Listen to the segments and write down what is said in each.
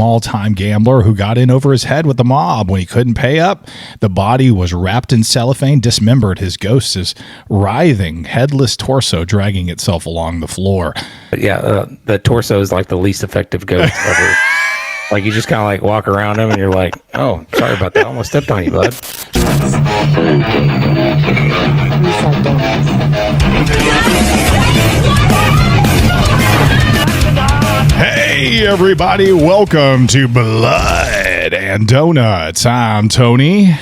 small-time gambler who got in over his head with the mob. When he couldn't pay up, the body was wrapped in cellophane, dismembered. His ghost is writhing, headless torso dragging itself along the floor. Yeah, the torso is like the least effective ghost ever. Like, you just kind of like walk around him and you're like, oh, sorry about that. I almost stepped on you, bud. Hey, everybody. Welcome to Blood and Donuts. I'm Tony.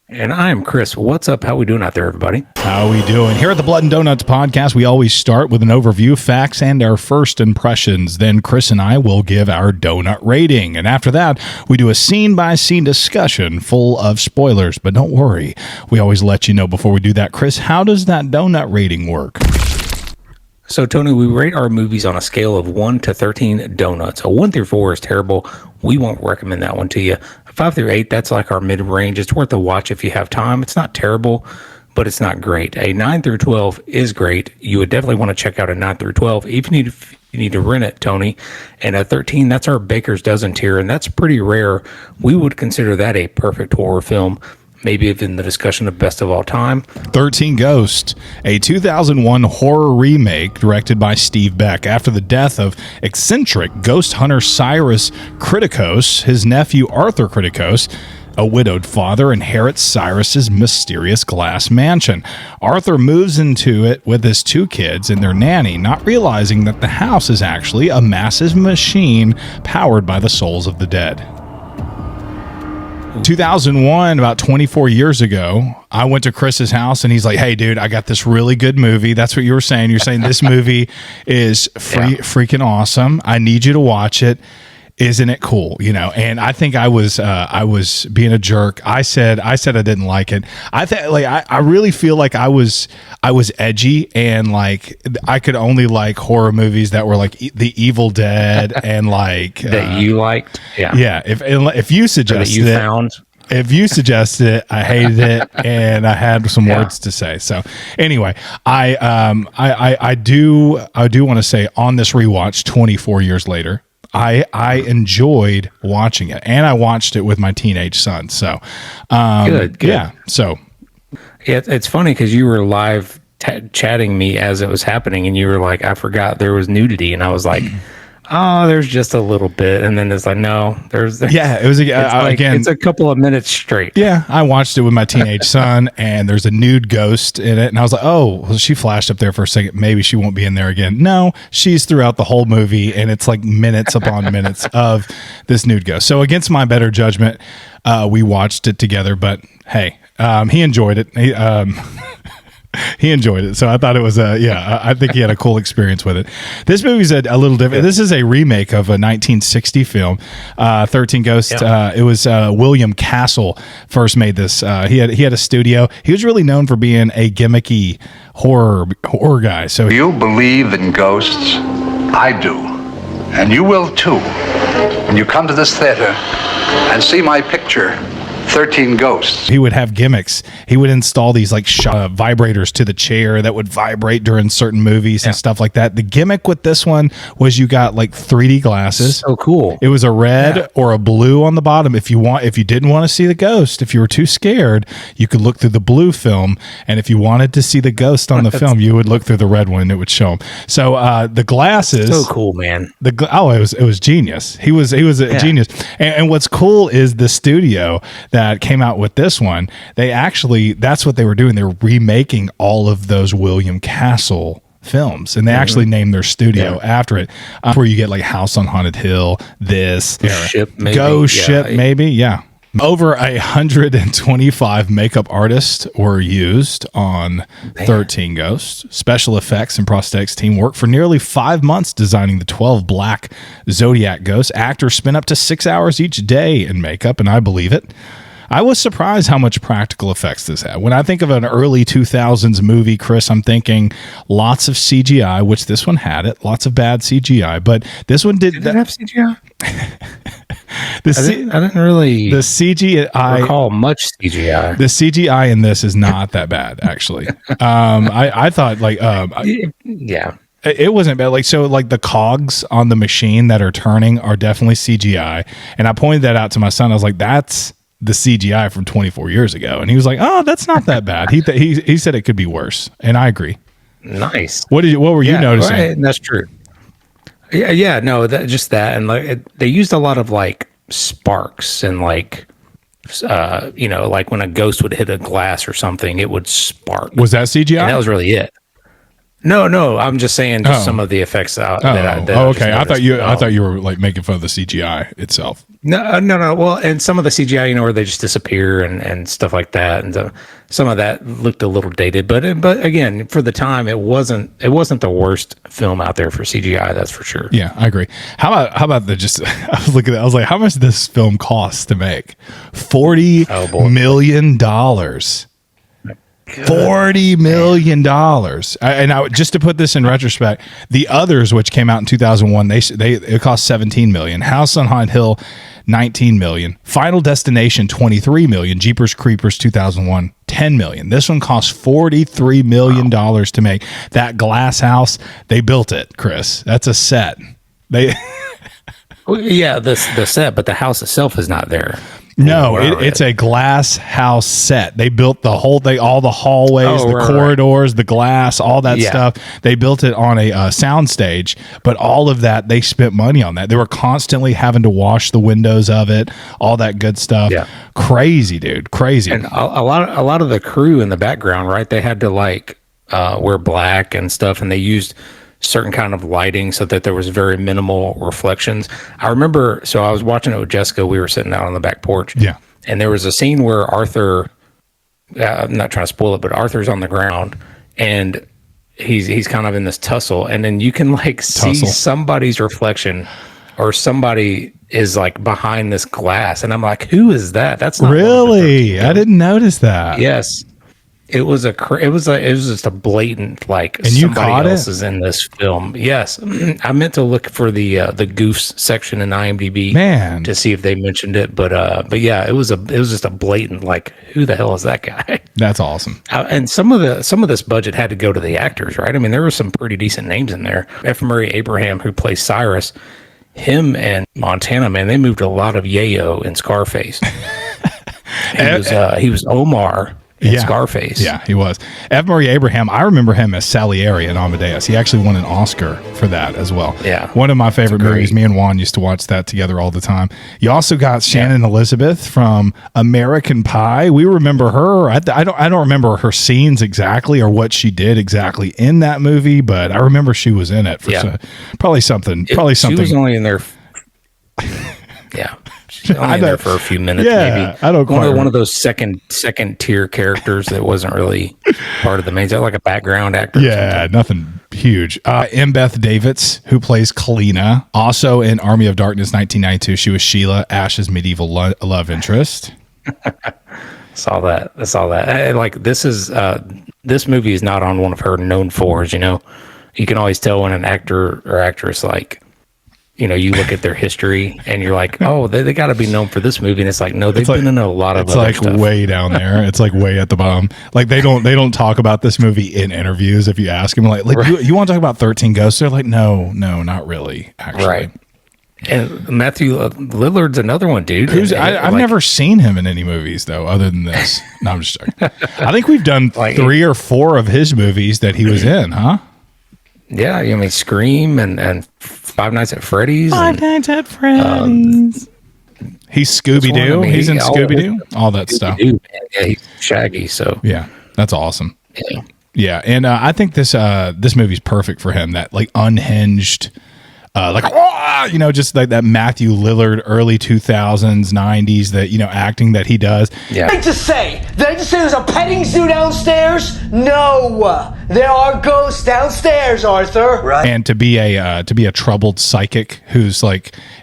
And I'm Chris. What's up? How we doing out there, everybody? How we doing? Here at the Blood and Donuts podcast, we always start with an overview, facts, and our first impressions. Then Chris and I will give our donut rating. And after that, we do a scene-by-scene discussion full of spoilers. But don't worry, we always let you know before we do that. Chris, how does that donut rating work? So, Tony, we rate our movies on a scale of 1 to 13 donuts. A 1 through 4 is terrible. We won't recommend that one to you. A 5 through 8, that's like our mid-range. It's worth a watch if you have time. It's not terrible, but it's not great. A 9 through 12 is great. You would definitely want to check out a 9 through 12. If you need to rent it, Tony. And a 13, that's our Baker's Dozen tier, and that's pretty rare. We would consider that a perfect horror film. Maybe even the discussion of best of all time. 13 Ghosts, a 2001 horror remake directed by Steve Beck. After the death of eccentric ghost hunter Cyrus Kritikos, his nephew Arthur Kritikos, a widowed father, inherits Cyrus's mysterious glass mansion. Arthur moves into it with his 2 kids and their nanny, not realizing that the house is actually a massive machine powered by the souls of the dead. 2001, about 24 years ago, I went to Chris's house and he's like, hey, dude, I got this really good movie. That's what you were saying. You're saying this movie is freaking awesome. I need you to watch it. Isn't it cool? You know, and I think I was being a jerk. I said I didn't like it. I really feel like I was edgy and like I could only like horror movies that were like The Evil Dead and like that you liked. Yeah. If you suggested if you suggested it, I hated it, and I had some words to say. So anyway, I do want to say on this rewatch, 24 years later, I enjoyed watching it, and I watched it with my teenage son. So, good. Yeah. So, yeah, it's funny because you were live chatting me as it was happening, and you were like, "I forgot there was nudity," and I was like, "Oh, there's just a little bit," and then it's like, "No, there's." Yeah, it was again. It's a couple of minutes straight. Yeah, I watched it with my teenage son, and there's a nude ghost in it, and I was like, "Oh, well, she flashed up there for a second. Maybe she won't be in there again." No, she's throughout the whole movie, and it's like minutes upon minutes of this nude ghost. So, against my better judgment, we watched it together. But hey, he enjoyed it. He enjoyed it. So I thought it was I think he had a cool experience with it. This movie's a little different. This is a remake of a 1960 film, 13 Ghosts. It was William Castle first made this. He had a studio. He was really known for being a gimmicky horror guy. So you believe in ghosts? I do. And you will too. When you come to this theater and see my picture, 13 Ghosts. He would have gimmicks. He would install these like vibrators to the chair that would vibrate during certain movies and stuff like that. The gimmick with this one was you got like 3D glasses. So cool. It was a red or a blue on the bottom. If you didn't want to see the ghost, if you were too scared, you could look through the blue film. And if you wanted to see the ghost on the film, you would look through the red one and it would show him. So the glasses. So cool, man. It was genius. He was a genius. And what's cool is the studio that came out with this one, that's what they were doing. They were remaking all of those William Castle films, and they actually named their studio after it. Where you get like House on Haunted Hill, Ship, maybe. Ghost Ship, maybe. Over 125 makeup artists were used on 13 Ghosts. Special effects and prosthetics team worked for nearly 5 months designing the 12 black Zodiac ghosts. Actors spent up to 6 hours each day in makeup, and I believe it. I was surprised how much practical effects this had. When I think of an early 2000s movie, Chris, I'm thinking lots of CGI, which this one had it. Lots of bad CGI, but this one did it have CGI? I didn't really the CGI recall much CGI. The CGI in this is not that bad, actually. I thought like It wasn't bad. Like, so like the cogs on the machine that are turning are definitely CGI. And I pointed that out to my son. I was like, that's the CGI from 24 years ago. And he was like, oh, that's not that bad. He said it could be worse. And I agree. Nice. What were you noticing? Right, that's true. Yeah, no, just that. And like they used a lot of like sparks and like, like when a ghost would hit a glass or something, it would spark. Was that CGI? And that was really it. No, I'm just saying some of the effects that okay. I thought you were like making fun of the CGI itself. No. Well, and some of the CGI, where they just disappear and stuff like that, and some of that looked a little dated. But again, for the time, it wasn't the worst film out there for CGI. That's for sure. Yeah, I agree. How about the just? I was looking at. I was like, how much did this film cost to make? $40 million. $40 million. And just to put this in retrospect, the others, which came out in 2001, it cost $17 million. House on Haunted Hill, $19 million. Final Destination, $23 million. Jeepers Creepers 2001, $10 million. This one cost $43 million to make. That glass house, they built it, Chris. That's a set. Yeah, the set, but the house itself is not there. No, it's a glass house set. They built the whole thing, all the hallways, corridors, the glass, all that stuff. They built it on a sound stage, but all of that, they spent money on that. They were constantly having to wash the windows of it, all that good stuff. Yeah. Crazy, dude. Crazy. And a lot of the crew in the background, right? They had to wear black and stuff, and they used certain kind of lighting so that there was very minimal reflections. I remember, so I was watching it with Jessica. We were sitting out on the back porch. Yeah. And there was a scene where Arthur, I'm not trying to spoil it, but Arthur's on the ground and he's kind of in this tussle. And then you can see somebody's reflection or somebody is behind this glass. And I'm like, who is that? That's not really, I didn't notice that. Yes. It was just a blatant and you caught else is in this film. Yes, I meant to look for the goofs section in IMDb, to see if they mentioned it, but yeah, it was just a blatant who the hell is that guy? That's awesome. And some of this budget had to go to the actors, right? I mean, there were some pretty decent names in there. F. Murray Abraham, who plays Cyrus, him and Montana, man, they moved a lot of yayo in Scarface. He was Omar. Scarface. Yeah, he was. F. Murray Abraham, I remember him as Salieri in Amadeus. He actually won an Oscar for that as well. Yeah. One of my favorite movies. Me and Juan used to watch that together all the time. You also got Shannon Elizabeth from American Pie. We remember her. I don't remember her scenes exactly or what she did exactly in that movie, but I remember she was in it for probably something. She was only in there. Yeah. Only in there for a few minutes, maybe. I don't quite one of those second tier characters that wasn't really part of the main. Is that like a background actor? Yeah, nothing huge. M. Beth Davids, who plays Kalina, also in Army of Darkness 1992. She was Sheila, Ash's medieval love interest. Saw that. This movie is not on one of her known fours. You can always tell when an actor or actress you look at their history and you're like, oh, they got to be known for this movie. And it's like, no, they've been in a lot of other stuff. It's way down there. It's way at the bottom. They don't talk about this movie in interviews. If you ask them, you want to talk about 13 Ghosts? They're like, no, not really, actually. Right. And Matthew Lillard's another one, dude. I've never seen him in any movies, though, other than this. No, I'm just joking. I think we've done 3 or 4 of his movies that he was in, huh? Yeah, I mean, Scream and Five Nights at Freddy's. He's Scooby-Doo. He's in Scooby-Doo. All that stuff. Yeah, he's Shaggy. So yeah, that's awesome. Yeah, and I think this movie's perfect for him. That unhinged, just that Matthew Lillard early 2000s, 90s that acting that he does. Yeah. Did I just say there's a petting zoo downstairs? No, there are ghosts downstairs, Arthur. Right. And to be a troubled psychic who's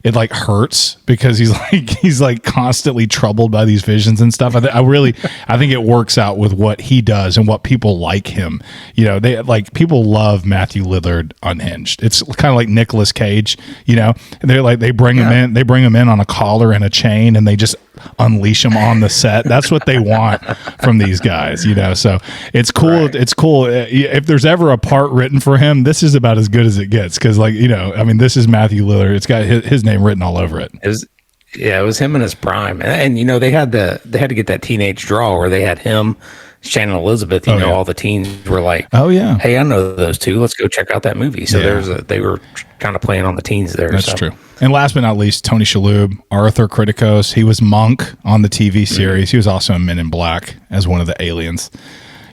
it like hurts because he's like constantly troubled by these visions and stuff. I think it works out with what he does and what people like him. They like, people love Matthew Lillard unhinged. It's kind of like Nicolas Cage. They're like, they bring him in on a collar and a chain, and they just unleash him on the set. That's what they want from these guys. So it's cool. Right. It's cool. If there's ever a part written for him, this is about as good as it gets. Because this is Matthew Lillard. It's got his name written all over it. It was him in his prime, and they had to get that teenage draw where they had him, Shannon Elizabeth. All the teens were like, "Oh yeah, hey, I know those two. Let's go check out that movie." So they were kind of playing on the teens there. That's true. And last but not least, Tony Shalhoub, Arthur Kritikos. He was Monk on the TV series. He was also in Men in Black as one of the aliens.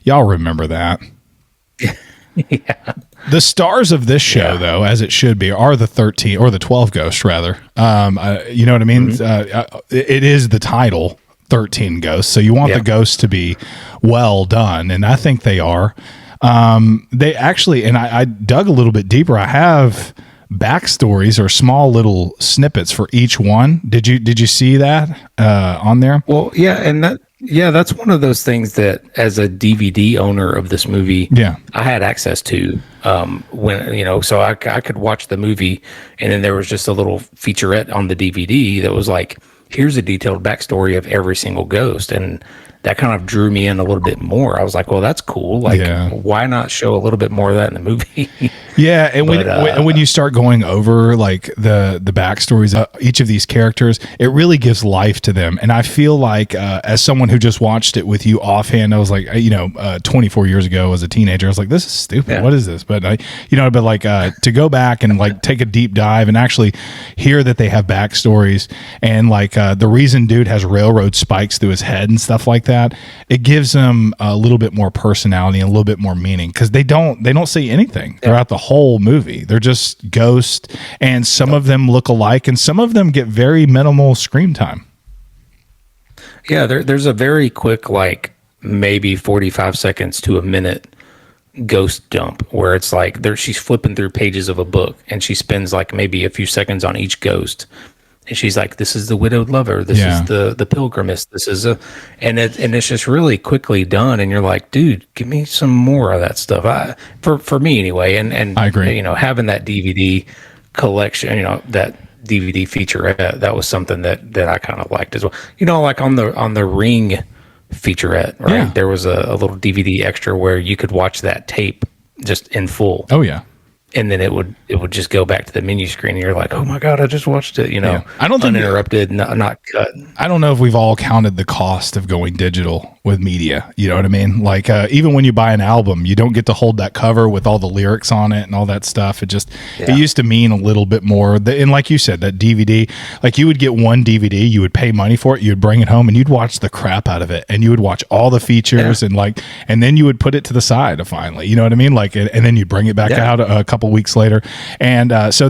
Y'all remember that? Yeah. The stars of this show, though, as it should be, are the 13 or the 12 ghosts, rather. You know what I mean? It is the title, 13 Ghosts. So you want the ghosts to be well done, and I think they are. They actually, and I dug a little bit deeper. I have backstories or small little snippets for each one. Did you see that on there? Well, yeah, and that's one of those things that, as a DVD owner of this movie, I had access to. So I could watch the movie, and then there was just a little featurette on the DVD that was like, here's a detailed backstory of every single ghost, and that kind of drew me in a little bit more. I was like, well, that's cool. Like, why not show a little bit more of that in the movie? Yeah, and when you start going over like the backstories of each of these characters, it really gives life to them. And I feel like as someone who just watched it with you offhand, I was like, 24 years ago as a teenager, I was like, this is stupid. Yeah. What is this? But to go back and like take a deep dive and actually hear that they have backstories, and like the reason dude has railroad spikes through his head and stuff like that, it gives them a little bit more personality and a little bit more meaning, because they don't say anything throughout the whole movie. They're just ghosts, and some of them look alike, and some of them get very minimal screen time. Yeah, there's a very quick, like maybe 45 seconds to a minute ghost dump where it's like she's flipping through pages of a book, and she spends like maybe a few seconds on each ghost. And she's like, this is the widowed lover. This is the pilgrimess. This is and it's just really quickly done. And you're like, dude, give me some more of that stuff. For me anyway. And I agree. Having that DVD collection, that DVD featurette, that was something that I kind of liked as well. Like on the Ring featurette, right? Yeah. There was a little DVD extra where you could watch that tape just in full. Oh yeah. And then it would just go back to the menu screen, and you're like, oh my God, I just watched it, I don't think uninterrupted, not cut. I don't know if we've all counted the cost of going digital with media. You know what I mean? Like, even when you buy an album, you don't get to hold that cover with all the lyrics on it and all that stuff. It used to mean a little bit more. And like you said, that DVD, like you would get one DVD, you would pay money for it, you would bring it home, and you'd watch the crap out of it, and you would watch all the features, and then you would put it to the side finally. You know what I mean? Like, and then you bring it back out a couple weeks later. And so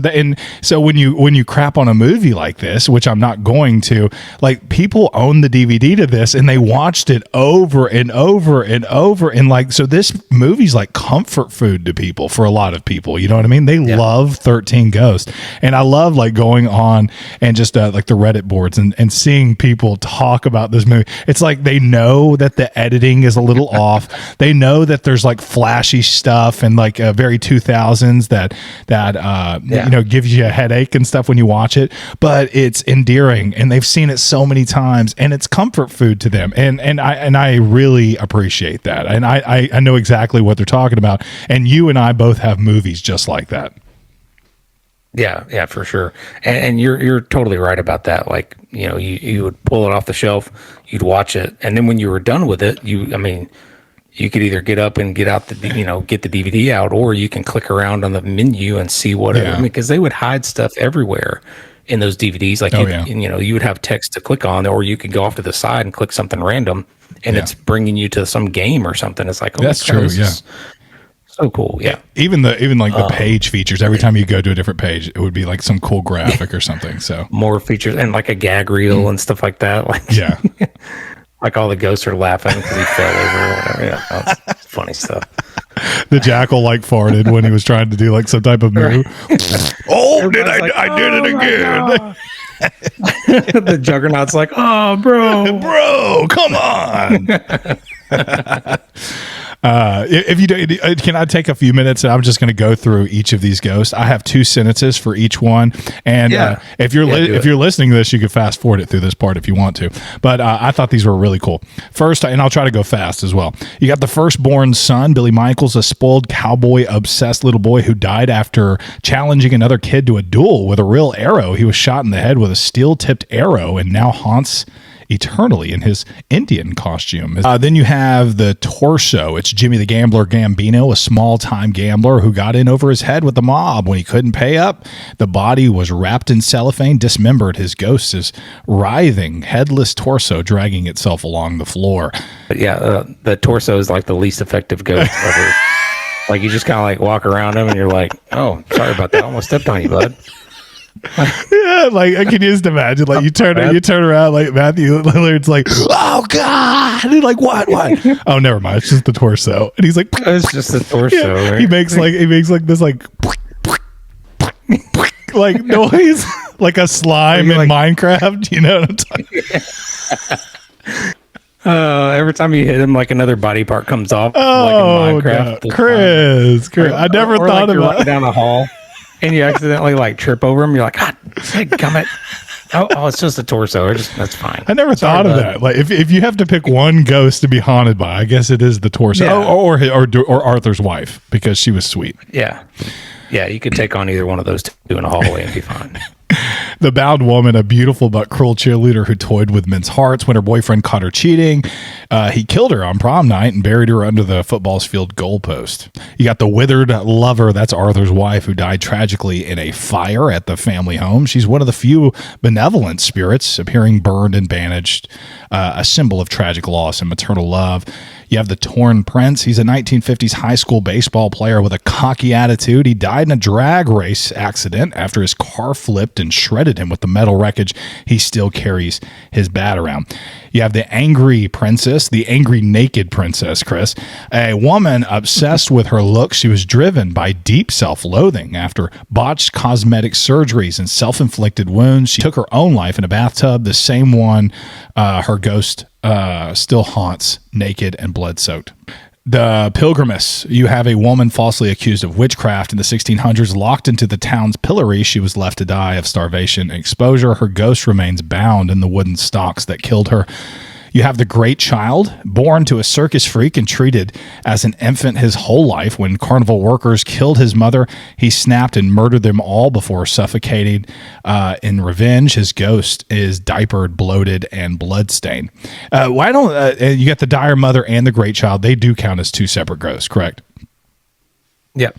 when you crap on a movie like this, which I'm not going to, like, people own the DVD to this, and they watched it over and over and over, and like, so this movie's like comfort food to people, for a lot of people. You know what I mean? They love 13 Ghosts, and I love like going on and just like the Reddit boards and seeing people talk about this movie. It's like they know that the editing is a little off. They know that there's like flashy stuff and like very 2000s that gives you a headache and stuff when you watch it, but it's endearing, and they've seen it so many times, and it's comfort food to them, and I really appreciate that, and I know exactly what they're talking about, and you and I both have movies just like that. Yeah, for sure. And you're totally right about that. Like, you would pull it off the shelf, you'd watch it, and then when you were done with it, you could either get up and get out get the DVD out, or you can click around on the menu and see what because they would hide stuff everywhere in those DVDs. Like, you would have text to click on, or you could go off to the side and click something random, and it's bringing you to some game or something. It's like, that's true. Yeah. So cool. Yeah. Even the page features, every time you go to a different page, it would be like some cool graphic or something. So more features, and like a gag reel and stuff like that. Like, like all the ghosts are laughing because he fell over or whatever. Yeah, that's funny stuff. The jackal like farted when he was trying to do like some type of move. Oh, I did it again. The Juggernaut's like, oh, bro, come on. If you do, can I take a few minutes and I'm just going to go through each of these ghosts? I have 2 sentences for each one, and if you're listening to this, you can fast forward it through this part if you want to. But I thought these were really cool. First, and I'll try to go fast as well. You got the firstborn son, Billy Michaels, a spoiled cowboy obsessed little boy who died after challenging another kid to a duel with a real arrow. He was shot in the head with a steel-tipped arrow and now haunts eternally in his Indian costume. Then you have the torso. It's Jimmy the Gambler Gambino, a small-time gambler who got in over his head with the mob. When he couldn't pay up, the body was wrapped in cellophane, dismembered. His ghost is writhing, headless torso dragging itself along the floor. But the torso is like the least effective ghost ever. Like you just kind of like walk around him and you're like, oh, sorry about that. I almost stepped on you, bud. Yeah, like I can just imagine, like you turn around, like Matthew Lillard's like, oh god, and like what? Oh, never mind, it's just the torso, and he's like, it's just the torso. Yeah. Right? He makes like this like like noise, like a slime in Minecraft. You know what I'm talking? Every time you hit him, like another body part comes off. Oh, like in Minecraft. No. Chris, I never thought like about it. Down the hall. And you accidentally like trip over him. You're like, God, gummit. Oh, it's just a torso. That's fine. I never thought of that. Like, if you have to pick one ghost to be haunted by, I guess it is the torso, or Arthur's wife, because she was sweet. Yeah, you could take on either one of those two in a hallway and be fine. The bound woman, a beautiful but cruel cheerleader who toyed with men's hearts when her boyfriend caught her cheating. He killed her on prom night and buried her under the football's field goalpost. You got the withered lover. That's Arthur's wife, who died tragically in a fire at the family home. She's one of the few benevolent spirits appearing burned and bandaged, a symbol of tragic loss and maternal love. You have the Torn Prince. He's a 1950s high school baseball player with a cocky attitude. He died in a drag race accident after his car flipped and shredded him with the metal wreckage. He still carries his bat around. You have the Angry Princess, the Angry Naked Princess, Chris. A woman obsessed with her looks. She was driven by deep self-loathing after botched cosmetic surgeries and self-inflicted wounds. She took her own life in a bathtub, the same one her ghost still haunts, naked and blood-soaked. The Pilgrimess. You have a woman falsely accused of witchcraft in the 1600s, locked into the town's pillory. She was left to die of starvation and exposure. Her ghost remains bound in the wooden stocks that killed her. You have the Great Child, born to a circus freak and treated as an infant his whole life. When carnival workers killed his mother, he snapped and murdered them all before suffocating. In revenge, his ghost is diapered, bloated, and bloodstained. Why don't you get the dire mother and the Great Child? They do count as two separate ghosts, correct? Yep,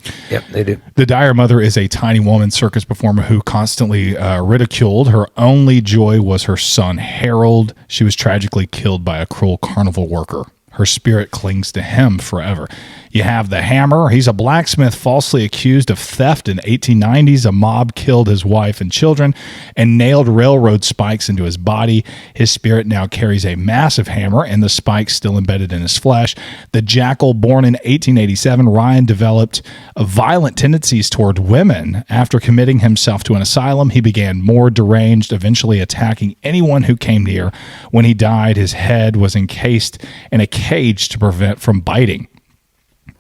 they do. The dire mother is a tiny woman circus performer who constantly ridiculed. Her only joy was her son, Harold. She was tragically killed by a cruel carnival worker. Her spirit clings to him forever. You have the Hammer. He's a blacksmith falsely accused of theft in the 1890s. A mob killed his wife and children and nailed railroad spikes into his body. His spirit now carries a massive hammer and the spikes still embedded in his flesh. The Jackal, born in 1887, Ryan developed violent tendencies toward women. After committing himself to an asylum, he began more deranged, eventually attacking anyone who came near. When he died, his head was encased in a cage to prevent from biting.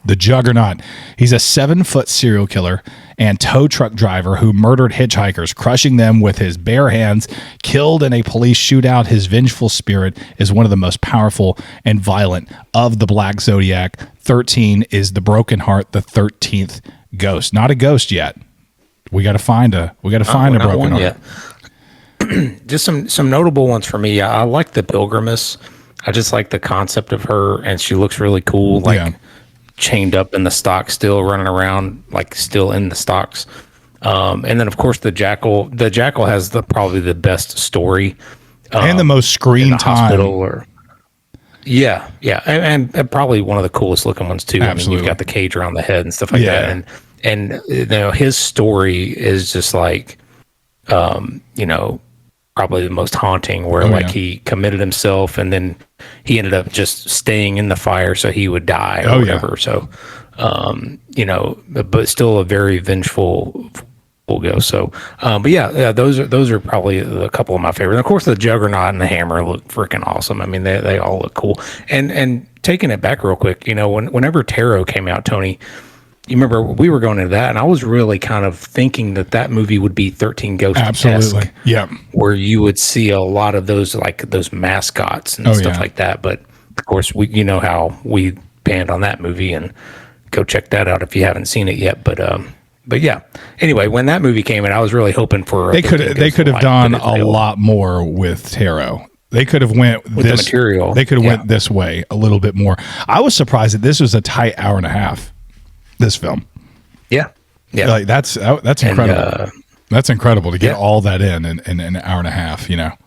The Juggernaut. He's a 7-foot serial killer and tow truck driver who murdered hitchhikers, crushing them with his bare hands. Killed in a police shootout, his vengeful spirit is one of the most powerful and violent of the Black Zodiac. 13 is the Broken Heart, the 13th ghost. Not a ghost yet. We got to find a broken heart. Just some notable ones for me. I like the Pilgrimess. I just like the concept of her, and she looks really cool. Chained up in the stocks, still running around, like still in the stocks. And then of course the Jackal. The Jackal has probably the best story and the most screen time. And probably one of the coolest looking ones too. Absolutely. I mean, you've got the cage around the head and stuff like that. And you know, his story is just like, probably the most haunting, where he committed himself and then he ended up just staying in the fire so he would die or whatever. So but still a very vengeful ghost. So, but yeah, those are probably a couple of my favorites. And of course, the Juggernaut and the Hammer look freaking awesome. I mean, they all look cool. And taking it back real quick, whenever Tarot came out, Tony, you remember we were going into that, and I was really kind of thinking that movie would be 13 Ghosts. Absolutely, yeah. Where you would see a lot of those those mascots and stuff like that. But of course, how we panned on that movie, and go check that out if you haven't seen it yet. But yeah. Anyway, when that movie came in, I was really hoping for they could have done a lot more with Tarot. They could have went with this the material. They could have went this way a little bit more. I was surprised that this was a tight hour and a half. This film, yeah, like that's incredible. That's incredible to get all that in an hour and a half. Yeah,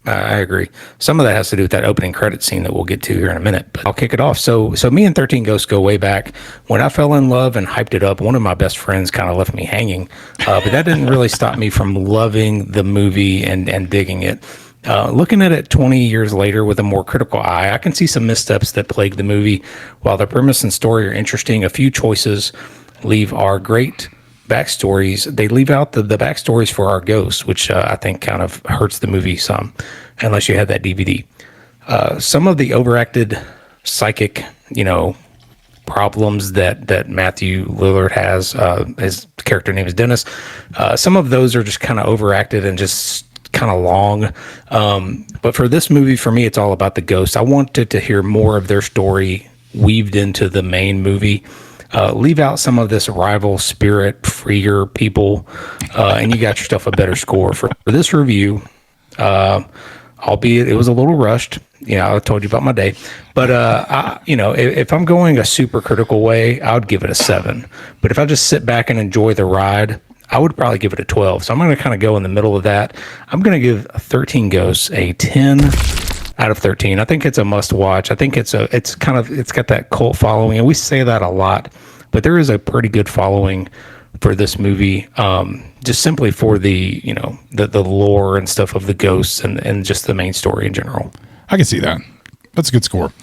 I agree. Some of that has to do with that opening credit scene that we'll get to here in a minute. But I'll kick it off. So me and 13 Ghosts go way back. When I fell in love and hyped it up, one of my best friends kind of left me hanging, but that didn't really stop me from loving the movie and digging it. Looking at it 20 years later with a more critical eye, I can see some missteps that plague the movie. While the premise and story are interesting, a few choices leave our great backstories. They leave out the backstories for our ghosts, which I think kind of hurts the movie some, unless you had that DVD. Some of the overacted psychic, problems that Matthew Lillard has, his character name is Dennis. Some of those are just kind of overacted and just kind of long, but for this movie, for me, it's all about the ghosts. I wanted to hear more of their story weaved into the main movie. Leave out some of this rival spirit freer people, and you got yourself a better score for this review. Albeit it was a little rushed. I told you about my day, but if I'm going a super critical way, I would give it a 7. But if I just sit back and enjoy the ride, I would probably give it a 12. So I'm going to kind of go in the middle of that. I'm going to give 13 Ghosts a 10 out of 13. I think it's a must watch. I think it's got that cult following, and we say that a lot, but there is a pretty good following for this movie, just simply for the lore and stuff of the ghosts and just the main story in general. I can see that. That's a good score.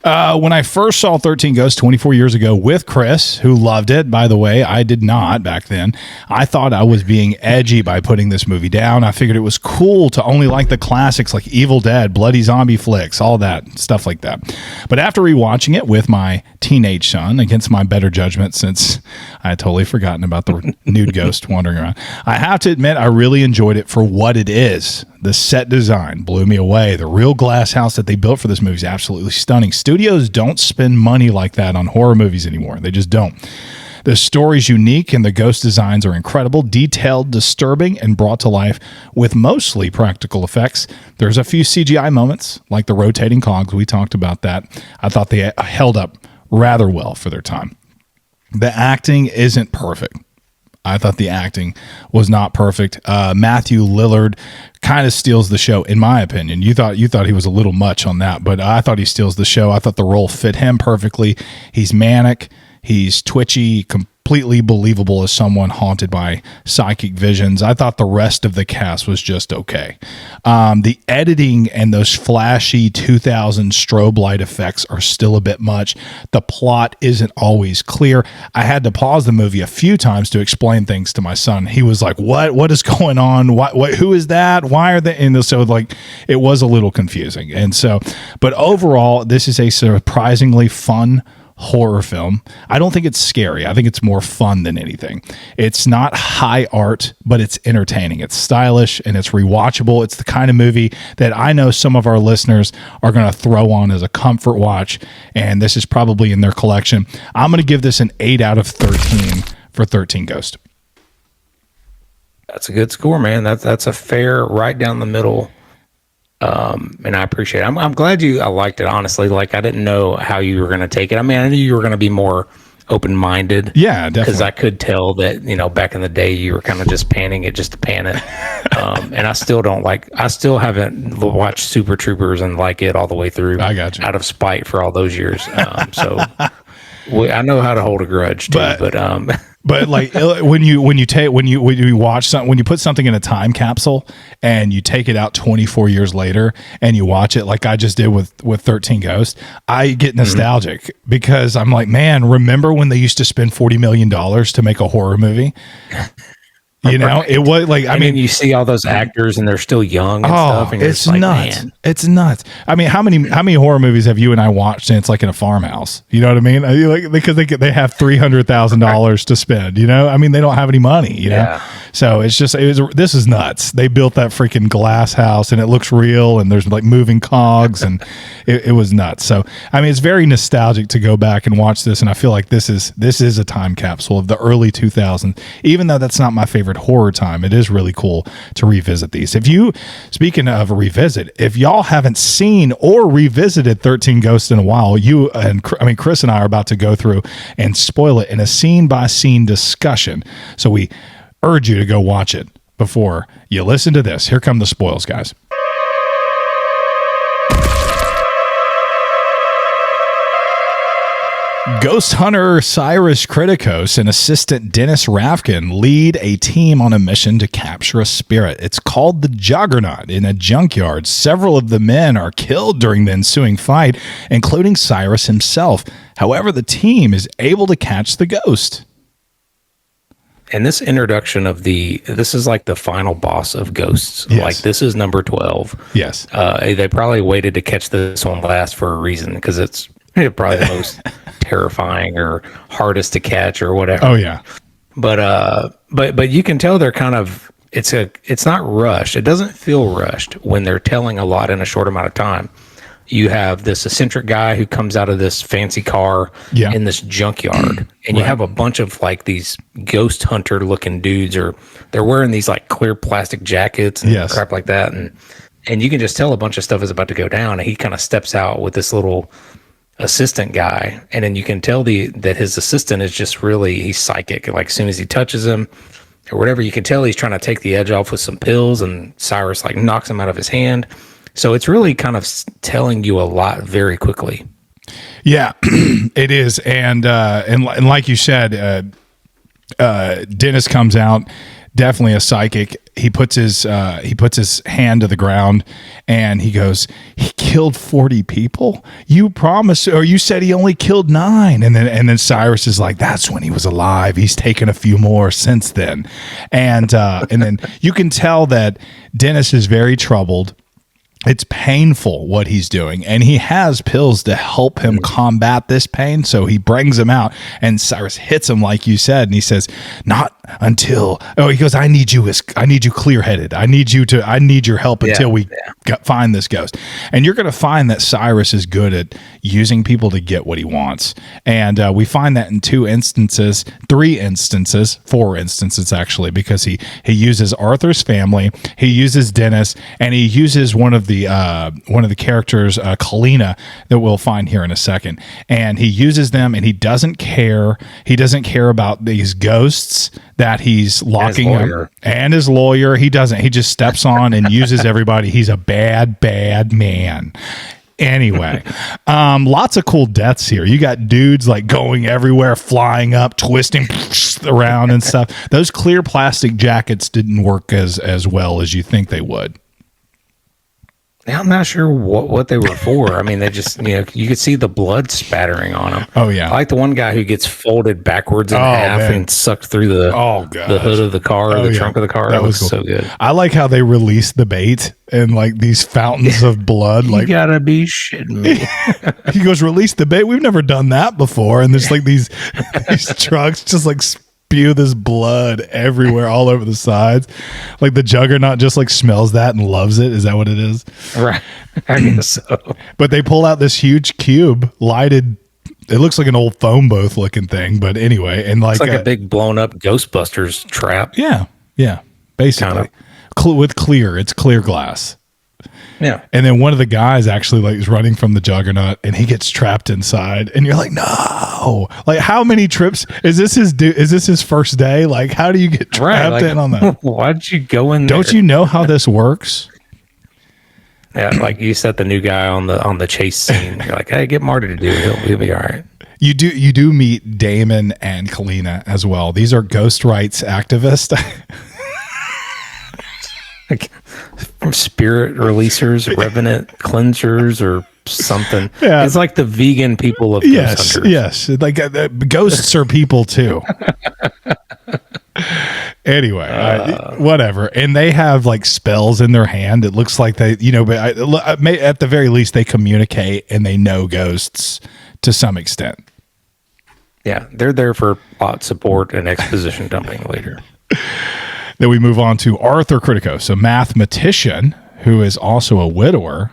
When I first saw 13 Ghosts 24 years ago with Chris, who loved it, by the way, I did not back then. I thought I was being edgy by putting this movie down. I figured it was cool to only like the classics like Evil Dead, bloody zombie flicks, all that, stuff like that. But after rewatching it with my teenage son, against my better judgment, since I had totally forgotten about the nude ghost wandering around, I have to admit I really enjoyed it for what it is. The set design blew me away. The real glass house that they built for this movie is absolutely stunning. Studios don't spend money like that on horror movies anymore. They just don't. The story's unique and the ghost designs are incredible, detailed, disturbing, and brought to life with mostly practical effects. There's a few CGI moments, like the rotating cogs. We talked about that. I thought they held up rather well for their time. The acting isn't perfect. I thought the acting was not perfect. Matthew Lillard kind of steals the show, in my opinion. You thought he was a little much on that, but I thought he steals the show. I thought the role fit him perfectly. He's manic. He's twitchy, completely believable as someone haunted by psychic visions. I thought the rest of the cast was just okay. The editing and those flashy 2000 strobe light effects are still a bit much. The plot isn't always clear. I had to pause the movie a few times to explain things to my son. He was like, what is going on? What, who is that? Why are they? And so it was a little confusing. And so, but overall, this is a surprisingly fun horror film. I don't think it's scary. I think it's more fun than anything. It's not high art, but it's entertaining. It's stylish and it's rewatchable. It's the kind of movie that I know some of our listeners are going to throw on as a comfort watch, and this is probably in their collection. I'm going to give this an 8 out of 13 for 13 Ghosts. That's a good score, man. That's a fair right down the middle. And I appreciate it. I'm glad I liked it, honestly. Like, I didn't know how you were going to take it. I mean, I knew you were going to be more open-minded. Yeah, definitely. Because I could tell that, back in the day, you were kind of just panning it just to pan it. And I still haven't watched Super Troopers and like it all the way through. I got you. Out of spite for all those years. So I know how to hold a grudge too, but But like when you watch something, when you put something in a time capsule and you take it out 24 years later and you watch it, like I just did with 13 Ghosts, I get nostalgic because I'm like, man, remember when they used to spend $40 million to make a horror movie? You know, it was like, I mean, you see all those actors and they're still young and stuff. And it's like, nuts. Man. It's nuts. I mean, how many horror movies have you and I watched and it's like in a farmhouse? You know what I mean? Like, because they have $300,000 to spend, you know? I mean, they don't have any money, you know? So this is nuts. They built that freaking glass house and it looks real and there's like moving cogs and it was nuts. So, I mean, it's very nostalgic to go back and watch this. And I feel like this is a time capsule of the early 2000s, even though that's not my favorite horror time. It is really cool to revisit these. Speaking of a revisit, if y'all haven't seen or revisited 13 Ghosts in a while, Chris and I are about to go through and spoil it in a scene by scene discussion. So we urge you to go watch it before you listen to this. Here come the spoils, guys. Ghost hunter Cyrus Kritikos and assistant Dennis Rafkin lead a team on a mission to capture a spirit. It's called the Juggernaut in a junkyard. Several of the men are killed during the ensuing fight, including Cyrus himself. However, the team is able to catch the ghost. And this introduction of this is like the final boss of Ghosts. Yes. Like this is number 12. Yes. They probably waited to catch this one last for a reason because it's probably the most terrifying or hardest to catch or whatever. Oh yeah. But you can tell they're kind of, it's not rushed. It doesn't feel rushed when they're telling a lot in a short amount of time. You have this eccentric guy who comes out of this fancy car in this junkyard, and you have a bunch of like these ghost hunter looking dudes, or they're wearing these like clear plastic jackets and crap like that. And you can just tell a bunch of stuff is about to go down. And he kind of steps out with this little assistant guy. And then you can tell that his assistant is just really, he's psychic. Like as soon as he touches him or whatever, you can tell he's trying to take the edge off with some pills, and Cyrus like knocks him out of his hand. So it's really kind of telling you a lot very quickly. Yeah, it is. And like you said, Dennis comes out, definitely a psychic. He puts his hand to the ground and he goes, he killed 40 people. You promised, or you said he only killed 9. And then Cyrus is like, that's when he was alive. He's taken a few more since then. And then you can tell that Dennis is very troubled. It's painful what he's doing, and he has pills to help him combat this pain. So he brings him out, and Cyrus hits him, like you said, and he says, "Not until." Oh, he goes, "I need you clear-headed. I need your help until we find this ghost." And you're going to find that Cyrus is good at using people to get what he wants, and we find that in 4 instances actually, because he uses Arthur's family, he uses Dennis, and he uses one of the characters, Kalina, that we'll find here in a second. And he uses them, and he doesn't care. He doesn't care about these ghosts that he's locking up, and his lawyer. He doesn't. He just steps on and uses everybody. He's a bad man. Anyway, lots of cool deaths here. You got dudes like going everywhere, flying up, twisting around and stuff. Those clear plastic jackets didn't work as well as you think they would. I'm not sure what they were for. I mean, they just, you could see the blood spattering on them. Oh, yeah. I like the one guy who gets folded backwards in half and sucked through the hood of the car, or the trunk of the car. That was cool. So good. I like how they release the bait and like these fountains of blood. You gotta be shitting me. He goes, release the bait. We've never done that before. And there's like these trucks just like spew this blood everywhere, all over the sides. Like the Juggernaut just like smells that and loves it. Is that what it is? Right. I guess so. But they pull out this huge cube, lighted. It looks like an old phone booth looking thing, but anyway, and like it's like a big blown up Ghostbusters trap. Yeah, basically. With it's clear glass. Yeah. And then one of the guys actually like is running from the Juggernaut, and he gets trapped inside, and you're like, no, like how many trips is this his first day? Like, how do you get trapped in on that? Why'd you go in there? Don't you know how this works? Yeah. Like you set the new guy on the chase scene. You're like, hey, get Marty to do it. He'll be all right. You do meet Damon and Kalina as well. These are ghost rights activists. Like spirit releasers, revenant cleansers, or something. Yeah. It's like the vegan people of ghost hunters. Yes. Like ghosts are people too. Anyway, whatever. And they have like spells in their hand. It looks like they, but at the very least they communicate and they know ghosts to some extent. Yeah, they're there for plot support and exposition dumping later. Then we move on to Arthur Criticos, a mathematician who is also a widower.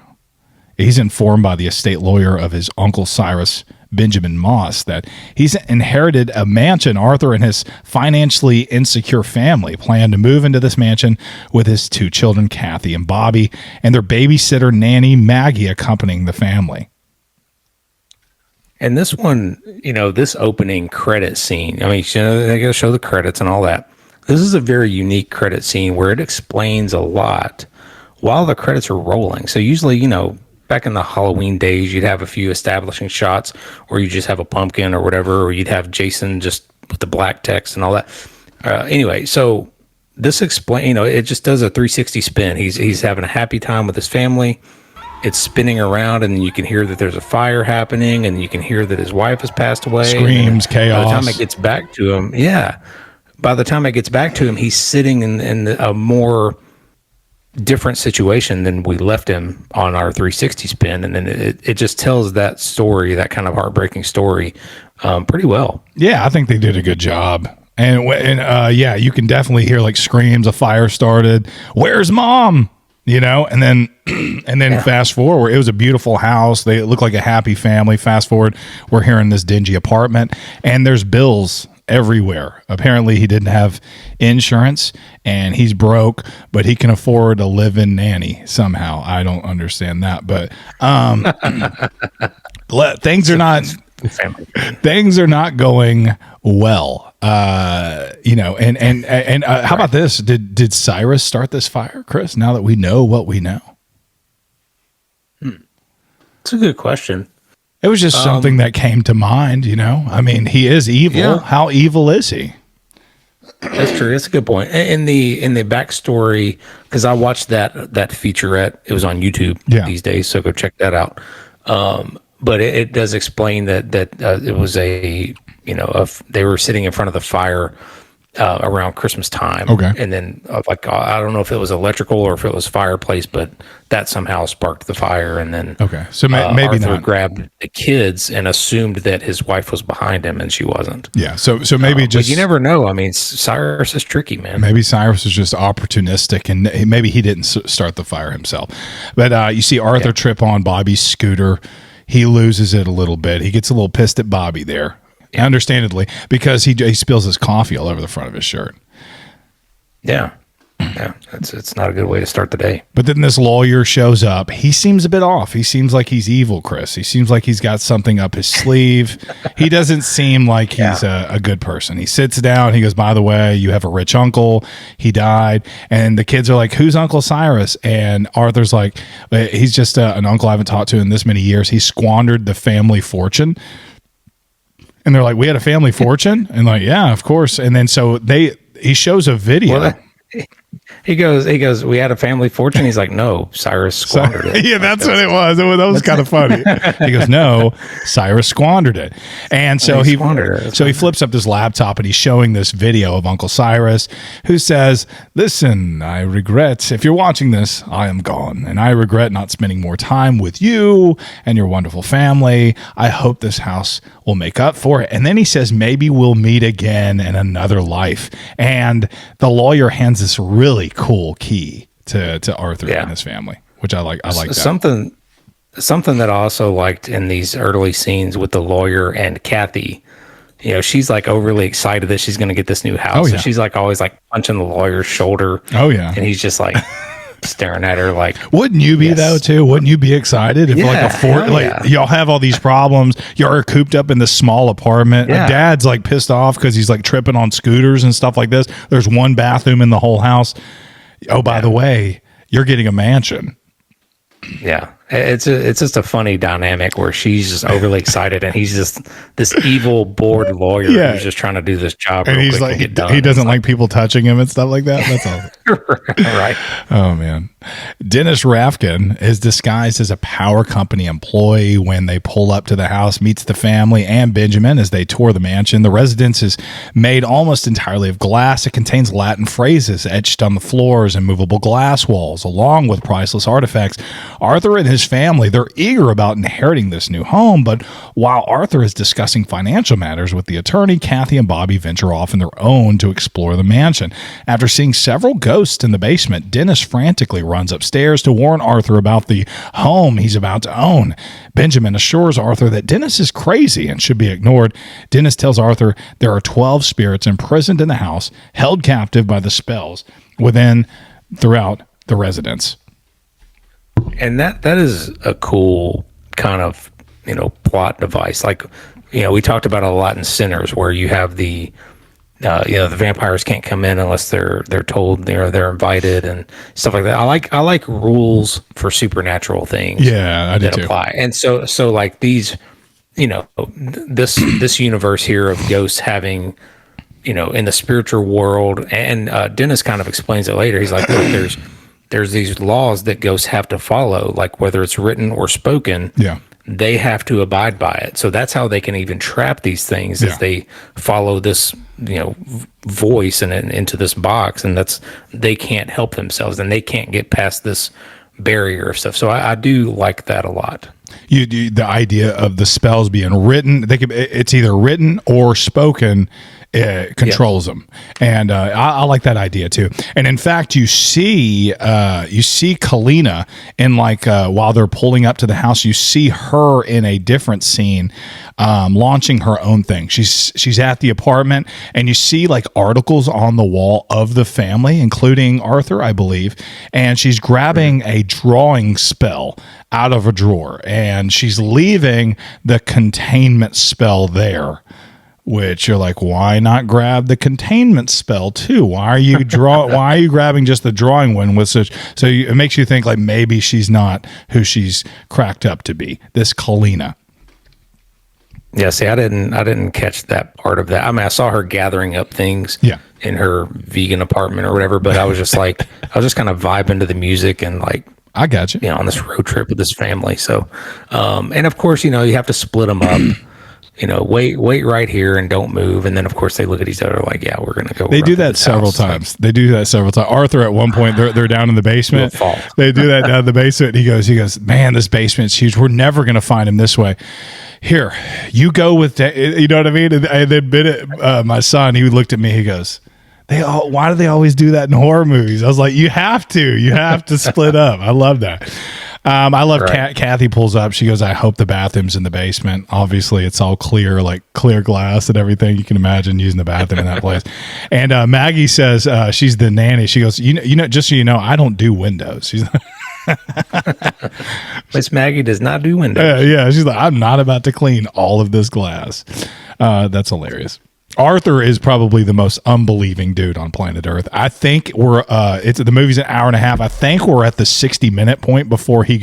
He's informed by the estate lawyer of his uncle Cyrus, Benjamin Moss, that he's inherited a mansion. Arthur and his financially insecure family plan to move into this mansion with his 2 children, Kathy and Bobby, and their babysitter nanny, Maggie, accompanying the family. And this one, this opening credit scene, I mean, they got to show the credits and all that. This is a very unique credit scene where it explains a lot while the credits are rolling. So usually, back in the Halloween days, you'd have a few establishing shots, or you just have a pumpkin or whatever, or you'd have Jason just with the black text and all that. Anyway, so this it just does a 360 spin. He's having a happy time with his family. It's spinning around, and you can hear that there's a fire happening, and you can hear that his wife has passed away. Screams, chaos. By the time it gets back to him, he's sitting in a more different situation than we left him on our 360 spin, and then it just tells that story, that kind of heartbreaking story, pretty well. Yeah, I think they did a good job. And you can definitely hear like screams, a fire started. Where's mom? And then fast forward, it was a beautiful house. They look like a happy family. Fast forward, we're here in this dingy apartment, and there's bills everywhere. Apparently he didn't have insurance and he's broke, but he can afford a live-in nanny somehow. I don't understand that, but things are not going well. How about this? Did Cyrus start this fire, Chris, now that we know what we know? It's a good question. It was just something that came to mind, I mean, he is evil. Yeah. How evil is he? That's true. That's a good point. In the backstory, because I watched that featurette, it was on YouTube these days, so go check that out. But it does explain that it was they were sitting in front of the fire around Christmas time. Okay. And then I don't know if it was electrical or if it was fireplace, but that somehow sparked the fire. And then so maybe Arthur not. grabbed the kids and assumed that his wife was behind him, and she wasn't. Yeah. So maybe just, but you never know. I mean, Cyrus is tricky, man. Maybe Cyrus is just opportunistic, and maybe he didn't start the fire himself. But you see Arthur trip on Bobby's scooter. He loses it a little bit. He gets a little pissed at Bobby there. Understandably, because he spills his coffee all over the front of his shirt. Yeah. It's not a good way to start the day. But then this lawyer shows up. He seems a bit off. He seems like he's evil, Chris. He seems like he's got something up his sleeve. He doesn't seem like he's a good person. He sits down. He goes, by the way, you have a rich uncle. He died. And the kids are like, who's Uncle Cyrus? And Arthur's like, he's just an uncle I haven't talked to in this many years. He squandered the family fortune. And they're like, we had a family fortune? And like, yeah, of course. And then so he shows a video. Well, he goes, we had a family fortune. He's like, no, Cyrus squandered it. Yeah, that's what it was. That was kind of funny. He goes, no, Cyrus squandered it. And so he flips up this laptop and he's showing this video of Uncle Cyrus, who says, listen, I regret, if you're watching this, I am gone. And I regret not spending more time with you and your wonderful family. I hope this house will make up for it. And then he says, maybe we'll meet again in another life. And the lawyer hands this really cool key to Arthur and his family, which I like. I like that. Something that I also liked in these early scenes with the lawyer and Kathy. She's like overly excited that she's going to get this new house. So she's like always like punching the lawyer's shoulder. Oh yeah, and he's just like staring at her like. Wouldn't you be though too? Wouldn't you be excited if y'all have all these problems? You're cooped up in this small apartment. Yeah. Dad's like pissed off because he's like tripping on scooters and stuff like this. There's one bathroom in the whole house. Oh, by the way, you're getting a mansion. Yeah. It's just a funny dynamic where she's just overly excited and he's just this evil bored lawyer who's just trying to do this job and real he's quick like, and get done. he doesn't like people touching him and stuff like that. That's all. Right. Oh man. Dennis Rafkin is disguised as a power company employee when they pull up to the house, meets the family and Benjamin as they tour the mansion. The residence is made almost entirely of glass. It contains Latin phrases etched on the floors and movable glass walls, along with priceless artifacts. Arthur and his family, they're eager about inheriting this new home, but while Arthur is discussing financial matters with the attorney, Kathy and Bobby venture off on their own to explore the mansion. After seeing several ghosts in the basement, Dennis frantically runs upstairs to warn Arthur about the home he's about to own. Benjamin assures Arthur that Dennis is crazy and should be ignored. Dennis tells Arthur there are 12 spirits imprisoned in the house, held captive by the spells throughout the residence. And that is a cool kind of, plot device. Like, we talked about a lot in Sinners where you have the vampires can't come in unless they're told they're invited and stuff like that. I like rules for supernatural things. Yeah, I do too. Apply. And so like these, this universe here of ghosts having, in the spiritual world, and Dennis kind of explains it later. He's like, look, there's these laws that ghosts have to follow, like whether it's written or spoken. Yeah. They have to abide by it. So that's how they can even trap these things if they follow this, voice and into this box, and they can't help themselves and they can't get past this barrier of stuff. So I do like that a lot. The idea of the spells being written, it's either written or spoken. Controls them, and I like that idea too. And in fact, you see Kalina in while they're pulling up to the house, you see her in a different scene, launching her own thing. She's at the apartment, and you see articles on the wall of the family, including Arthur, I believe, and she's grabbing a drawing spell out of a drawer, and she's leaving the containment spell there. Which you're like, why not grab the containment spell too? Why are you grabbing just the drawing one with such? So it makes you think maybe she's not who she's cracked up to be. This Kalina. Yeah, see, I didn't catch that part of that. I mean, I saw her gathering up things in her vegan apartment or whatever, but I was just I was just kind of vibing to the music and I got you. On this road trip with this family. So, and of course, you have to split them up. Wait right here and don't move. And then, of course, they look at each other like, yeah, we're going to go. They do that several times. They do that several times. Arthur, at one point, they're down in the basement. They do that down in the basement. And he goes, man, this basement's huge. We're never going to find him this way. Here, you go with, you know what I mean? And then Bennett, my son, he looked at me. He goes, why do they always do that in horror movies? I was like, you have to split up. I love that. I love Kathy pulls up. She goes, I hope the bathroom's in the basement. Obviously, it's all clear, clear glass and everything. You can imagine using the bathroom in that place. And Maggie says she's the nanny. She goes, just so you know, I don't do windows. She's Miss Maggie does not do windows. Yeah, she's like, I'm not about to clean all of this glass. That's hilarious. Arthur is probably the most unbelieving dude on planet Earth. I think the movie's an hour and a half. I think we're at the 60-minute point before he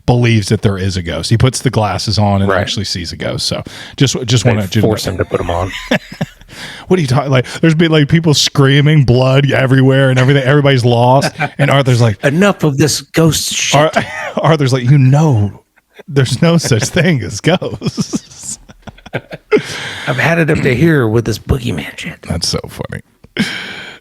believes that there is a ghost. He puts the glasses on and actually sees a ghost. So just want to force him to put them on. What are you talking? There's been people screaming, blood everywhere and everything. Everybody's lost. And Arthur's like, enough of this ghost shit. Arthur's like, there's no such thing as ghosts. I've had it up to here with this boogeyman shit. That's so funny.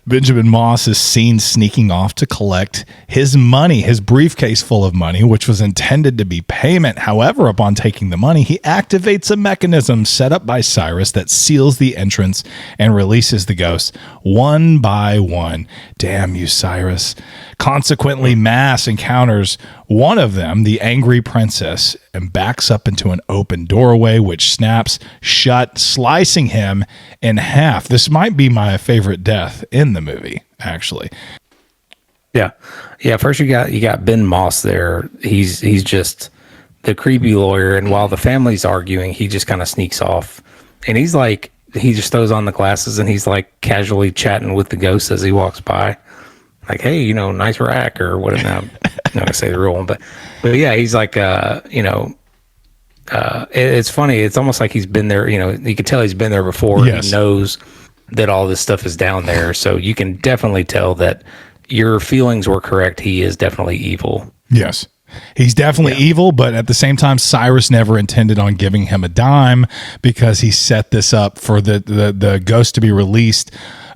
Benjamin Moss is seen sneaking off to collect his money, his briefcase full of money, which was intended to be payment. However, upon taking the money, he activates a mechanism set up by Cyrus that seals the entrance and releases the ghosts one by one. Damn you, Cyrus. Consequently, Mass encounters one of them, the angry princess, and backs up into an open doorway, which snaps shut, slicing him in half. This might be my favorite death in the movie, actually. Yeah. First, you got Ben Moss there. He's just the creepy lawyer, and while the family's arguing, he just kind of sneaks off, and he just throws on the glasses, and he's casually chatting with the ghost as he walks by. Hey, nice rack or whatever. not gonna say the real one, but yeah, he's like, it's funny. It's almost like he's been there. You can tell he's been there before. Yes. He knows that all this stuff is down there, so you can definitely tell that your feelings were correct. He is definitely evil. Yes. He's definitely evil, but at the same time, Cyrus never intended on giving him a dime because he set this up for the ghost to be released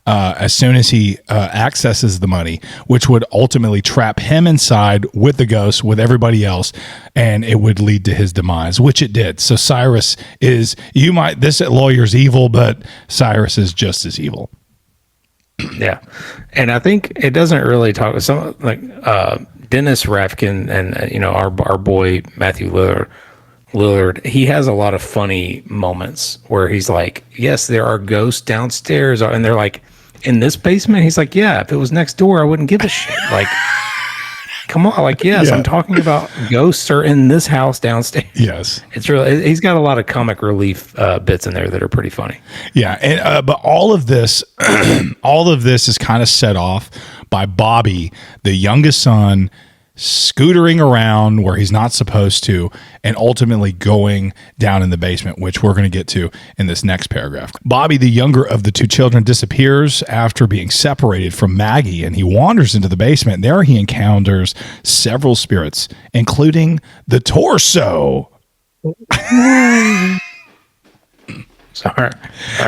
as soon as he accesses the money, which would ultimately trap him inside with the ghost, with everybody else, and it would lead to his demise, which it did. So Cyrus is, this lawyer's evil, but Cyrus is just as evil. Yeah. And I think it doesn't really talk with some like Dennis Rafkin and our boy Matthew Lillard. He has a lot of funny moments where he's like, yes, there are ghosts downstairs, and they're like, in this basement. He's like, yeah, if it was next door, I wouldn't give a shit. Like, come on, like, yes, I'm talking about ghosts are in this house downstairs. Yes, it's really, he's got a lot of comic relief bits in there that are pretty funny. Yeah, and but all of this is kind of set off by Bobby, the youngest son, scootering around where he's not supposed to, and ultimately going down in the basement, which we're going to get to in this next paragraph. Bobby, the younger of the two children, disappears after being separated from Maggie, and he wanders into the basement. There he encounters several spirits, including the torso. Sorry.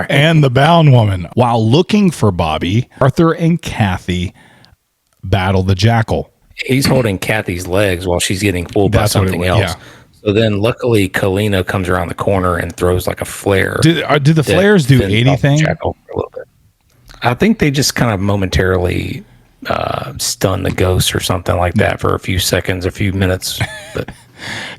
And the bound woman. While looking for Bobby, Arthur and Kathy battle the Jackal. He's holding Kathy's legs while she's getting fooled by something else. Yeah. So then, luckily, Kalina comes around the corner and throws like a flare. Do the flares do anything? A little bit. I think they just kind of momentarily stun the ghost or something like that for a few seconds, a few minutes. But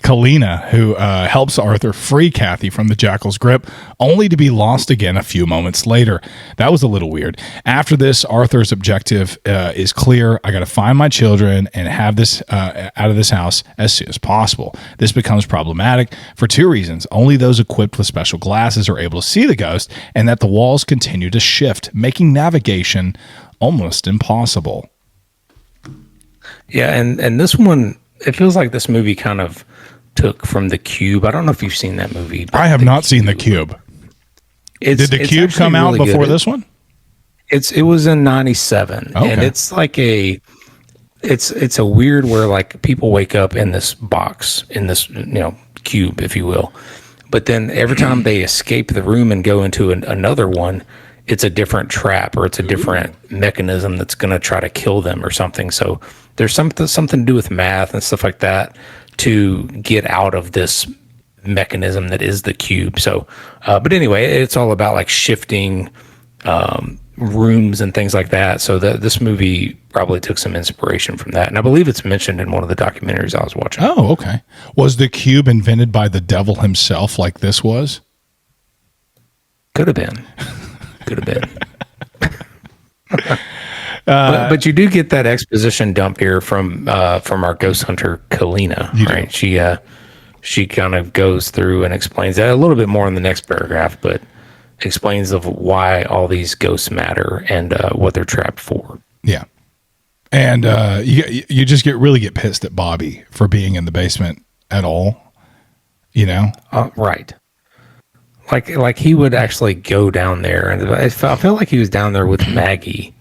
Kalina, who helps Arthur free Kathy from the Jackal's grip, only to be lost again a few moments later. That was a little weird. After this, Arthur's objective is clear. I got to find my children and have this out of this house as soon as possible. This becomes problematic for two reasons. Only those equipped with special glasses are able to see the ghost, and that the walls continue to shift, making navigation almost impossible. Yeah, and this one, it feels like this movie kind of took from The Cube. I don't know if you've seen that movie. I have not seen The Cube. Did The Cube come out really before this one? It was in 97. Okay. And it's like it's a weird where like people wake up in this box, in this, cube, if you will. But then every time they escape the room and go into another one, it's a different trap or it's a different mechanism that's going to try to kill them or something. So there's something to do with math and stuff like that to get out of this mechanism that is the cube. So, but anyway, it's all about like shifting rooms and things like that. So this movie probably took some inspiration from that. And I believe it's mentioned in one of the documentaries I was watching. Oh, okay. Was the cube invented by the devil himself like this was? Could have been. But you do get that exposition dump here from our ghost hunter Kalina, right? She kind of goes through and explains that a little bit more in the next paragraph, but explains of why all these ghosts matter and what they're trapped for. Yeah, and you just really get pissed at Bobby for being in the basement at all, right. Like he would actually go down there, and I felt like he was down there with Maggie,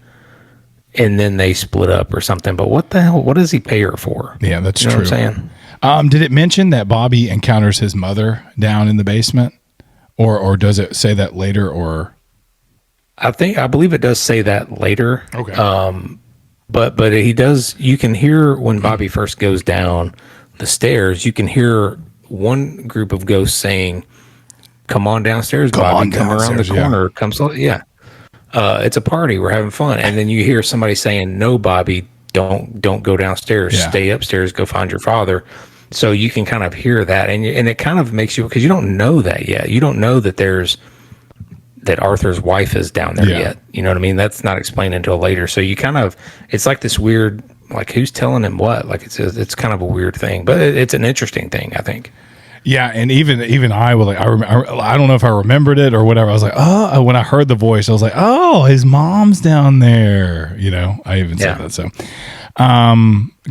and then they split up or something. But what the hell? What does he pay her for? Yeah, that's true. What I'm saying? Did it mention that Bobby encounters his mother down in the basement, or does it say that later? Or I believe it does say that later. Okay. But he does. You can hear when Bobby first goes down the stairs. You can hear one group of ghosts saying, "Come on downstairs, Bobby. Come around the corner. Yeah. Come so yeah. It's a party. We're having fun." And then you hear somebody saying, "No, Bobby, don't go downstairs. Yeah. Stay upstairs. Go find your father." So you can kind of hear that, and it kind of makes you, because you don't know that yet. You don't know that that Arthur's wife is down there yet. You know what I mean? That's not explained until later. So you kind of, it's like this weird, like who's telling him what? Like it's kind of a weird thing, but it's an interesting thing, I think. Yeah, and even I was like, I don't know if I remembered it or whatever. I was like, oh, when I heard the voice, I was like, oh, his mom's down there. I even said that. So,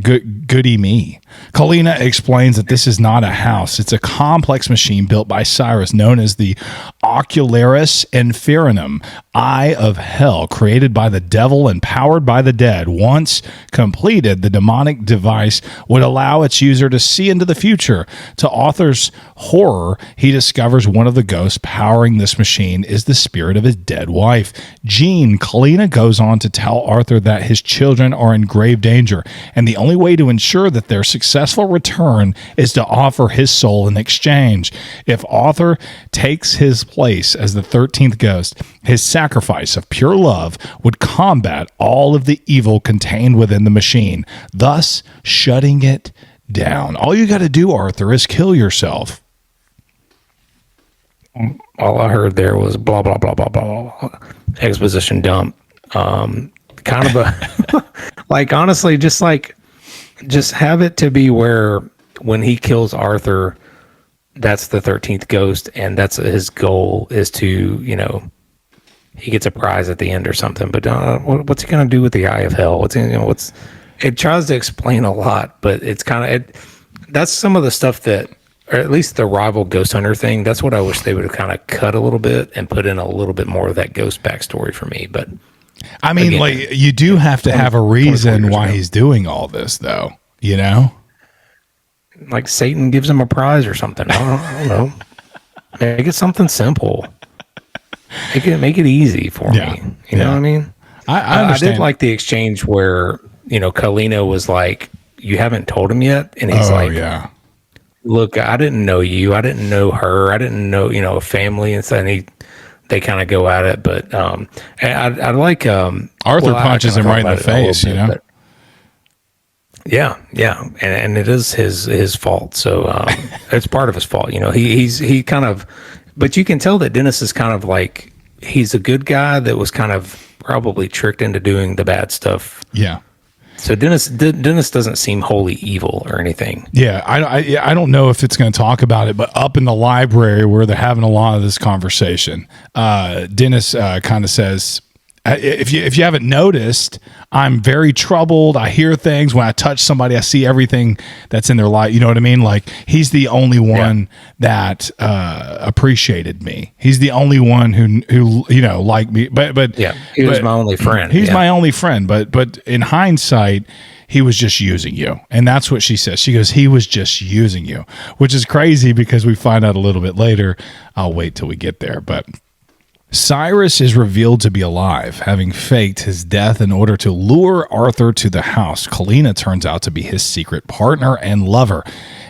Goody me. Kalina explains that this is not a house. It's a complex machine built by Cyrus known as the Ocularis Infernum, Eye of Hell, created by the devil and powered by the dead. Once completed, the demonic device would allow its user to see into the future. To Arthur's horror, he discovers one of the ghosts powering this machine is the spirit of his dead wife, Jean. Kalina goes on to tell Arthur that his children are in grave danger, and the only way to ensure that their successful return is to offer his soul in exchange. If Arthur takes his place as the 13th ghost, his sacrifice of pure love would combat all of the evil contained within the machine, thus shutting it down. All you got to do, Arthur, is kill yourself. All I heard there was blah, blah, blah, blah, blah, blah. Exposition dump. Kind of a, like, honestly, just have it to be where when he kills Arthur, that's the 13th ghost, and that's his goal is to, he gets a prize at the end or something. But what's he going to do with the Eye of Hell? It tries to explain a lot, but it's kind of, that's some of the stuff that, or at least the rival ghost hunter thing, that's what I wish they would have kind of cut a little bit and put in a little bit more of that ghost backstory for me. But I mean, again, like, you do have to have a reason why he's doing all this, though, Like Satan gives him a prize or something. I don't know. Make it something simple. Make it easy for me. You know what I mean? I understand. I did like the exchange where, Kalina was like, you haven't told him yet? And he's look, I didn't know you. I didn't know her. I didn't know, a family and stuff. And they kind of go at it. But I like Arthur punches him right in the face, But, yeah. And it is his fault. So it's part of his fault. He kind of, but you can tell that Dennis is kind of like, he's a good guy that was kind of probably tricked into doing the bad stuff. Yeah. So Dennis doesn't seem wholly evil or anything. Yeah, I don't know if it's going to talk about it, but up in the library where they're having a lot of this conversation, Dennis kind of says, if you haven't noticed, I'm very troubled. I hear things when I touch somebody. I see everything that's in their life. You know what I mean? Like, he's the only one that appreciated me. He's the only one who liked me. But yeah, he was my only friend. He's my only friend. But in hindsight, he was just using you. And that's what she says. She goes, he was just using you, which is crazy because we find out a little bit later. I'll wait till we get there. But Cyrus is revealed to be alive, having faked his death in order to lure Arthur to the house. Kalina turns out to be his secret partner and lover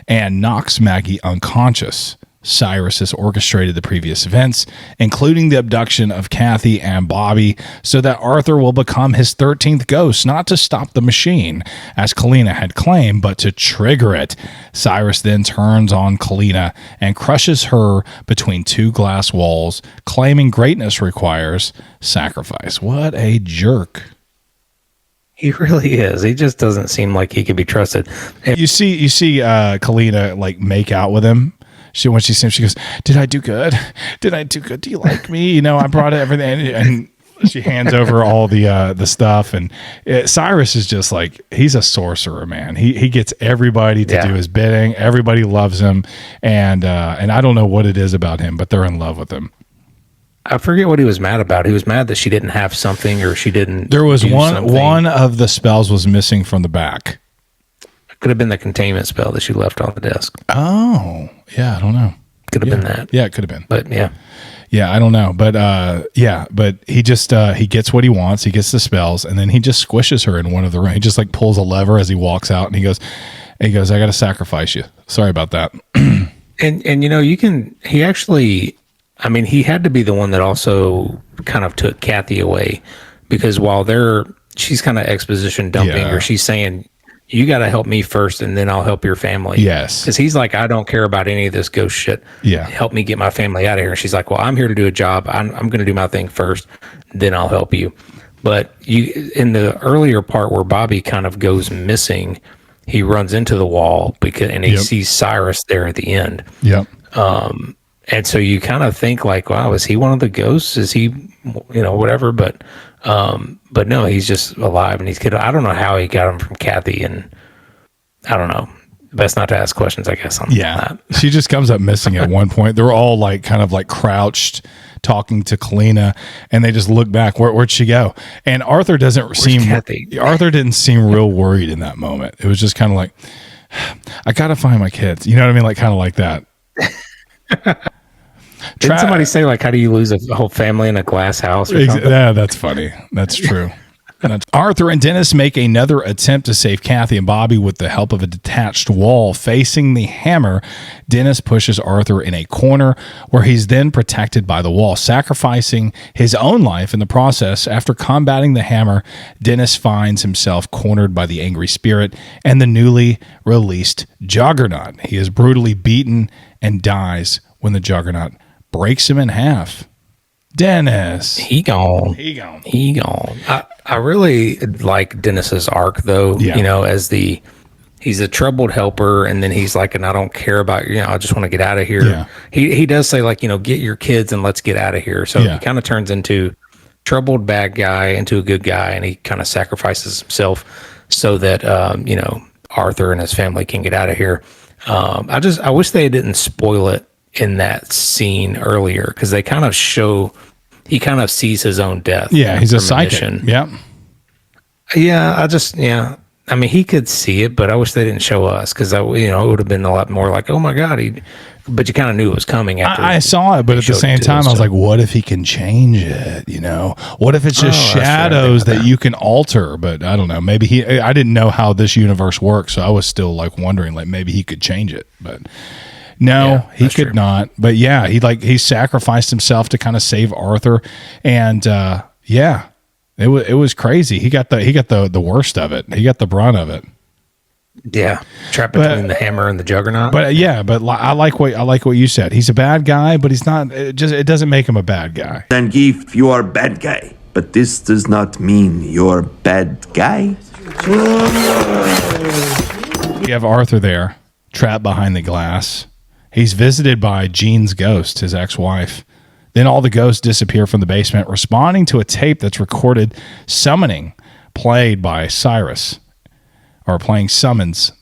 and knocks Maggie unconscious. Cyrus has orchestrated the previous events, including the abduction of Kathy and Bobby, so that Arthur will become his 13th ghost, not to stop the machine, as Kalina had claimed, but to trigger it. Cyrus then turns on Kalina and crushes her between two glass walls, claiming greatness requires sacrifice. What a jerk. He really is. He just doesn't seem like he can be trusted. You see Kalina like make out with him. When she sings, she goes, "Did I do good? Did I do good? Do you like me? I brought everything." And she hands over all the stuff. And Cyrus is just like, he's a sorcerer, man. He gets everybody to do his bidding. Everybody loves him, and I don't know what it is about him, but they're in love with him. I forget what he was mad about. He was mad that she didn't have something, or she didn't. There was one of the spells was missing from the back. Could have been the containment spell that she left on the desk. Oh, yeah, I don't know. Could have been that. Yeah, it could have been. But yeah. Yeah, I don't know. But but he just he gets what he wants. He gets the spells, and then he just squishes her in one of the rooms. He just like pulls a lever as he walks out, and he goes, I got to sacrifice you. Sorry about that. and he actually, I mean, he had to be the one that also kind of took Kathy away, because while she's kind of exposition dumping, or she's saying, you got to help me first, and then I'll help your family. Yes. Because he's like, I don't care about any of this ghost shit. Yeah. Help me get my family out of here. And she's like, well, I'm here to do a job. I'm going to do my thing first, then I'll help you. But in the earlier part where Bobby kind of goes missing, he runs into the wall and he sees Cyrus there at the end. Yep. And so you kind of think like, wow, is he one of the ghosts? Is he, whatever? But no, he's just alive and he's killed. I don't know how he got him from Kathy and I don't know. Best not to ask questions, I guess. On that. She just comes up missing at one point. They're all like kind of like crouched talking to Kalina, and they just look back. Where'd she go? And Arthur didn't seem real worried in that moment. It was just kind of like, I gotta find my kids. You know what I mean? Like kind of like that. Did somebody say like, how do you lose a whole family in a glass house? Or something? Yeah, that's funny. That's true. Arthur and Dennis make another attempt to save Kathy and Bobby with the help of a detached wall facing the hammer. Dennis pushes Arthur in a corner where he's then protected by the wall, sacrificing his own life in the process. After combating the hammer, Dennis finds himself cornered by the angry spirit and the newly released Juggernaut. He is brutally beaten and dies when the Juggernaut breaks him in half. Dennis. He gone. I really like Dennis's arc though, you know, as he's a troubled helper, and then he's like, and I don't care about, you know, I just want to get out of here. Yeah. He does say like, you know, get your kids and let's get out of here. So he kind of turns into troubled bad guy into a good guy, and he kind of sacrifices himself so that, you know, Arthur and his family can get out of here. I wish they didn't spoil it in that scene earlier, because they kind of show he kind of sees his own death. Yeah, he's a psychic. Yeah. I mean, he could see it, but I wish they didn't show us, because it would have been a lot more like, oh my God, but you kind of knew it was coming after. I saw it, but at the same time, I was like, what if he can change it? You know, what if it's just shadows that you can alter? But I don't know. Maybe I didn't know how this universe works, so I was still like wondering, like maybe he could change it, but. No, he could not. But yeah, he sacrificed himself to kind of save Arthur, and it was crazy. He got the worst of it. He got the brunt of it. Yeah, trapped between the hammer and the Juggernaut. But I like what you said. He's a bad guy, but he's not. It doesn't make him a bad guy. Zangief, you are a bad guy, but this does not mean you're a bad guy. You have Arthur there, trapped behind the glass. He's visited by Jean's ghost, his ex-wife. Then all the ghosts disappear from the basement, responding to a tape that's recorded summoning, played by Cyrus, or playing summons.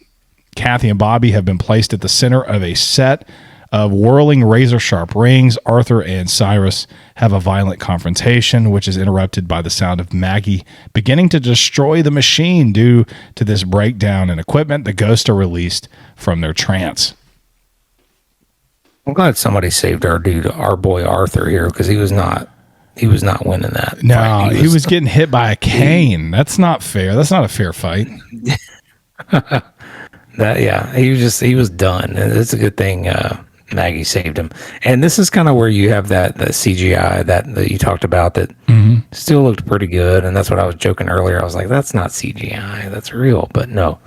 Kathy and Bobby have been placed at the center of a set of whirling razor-sharp rings. Arthur and Cyrus have a violent confrontation, which is interrupted by the sound of Maggie beginning to destroy the machine. Due to this breakdown in equipment, the ghosts are released from their trance. I'm glad somebody saved our boy Arthur here, because he was not winning that. No, fight. He was getting hit by a cane. That's not fair. That's not a fair fight. He was done. It's a good thing Maggie saved him. And this is kind of where you have that CGI that you talked about that still looked pretty good. And that's what I was joking earlier. I was like, that's not CGI. That's real. But no.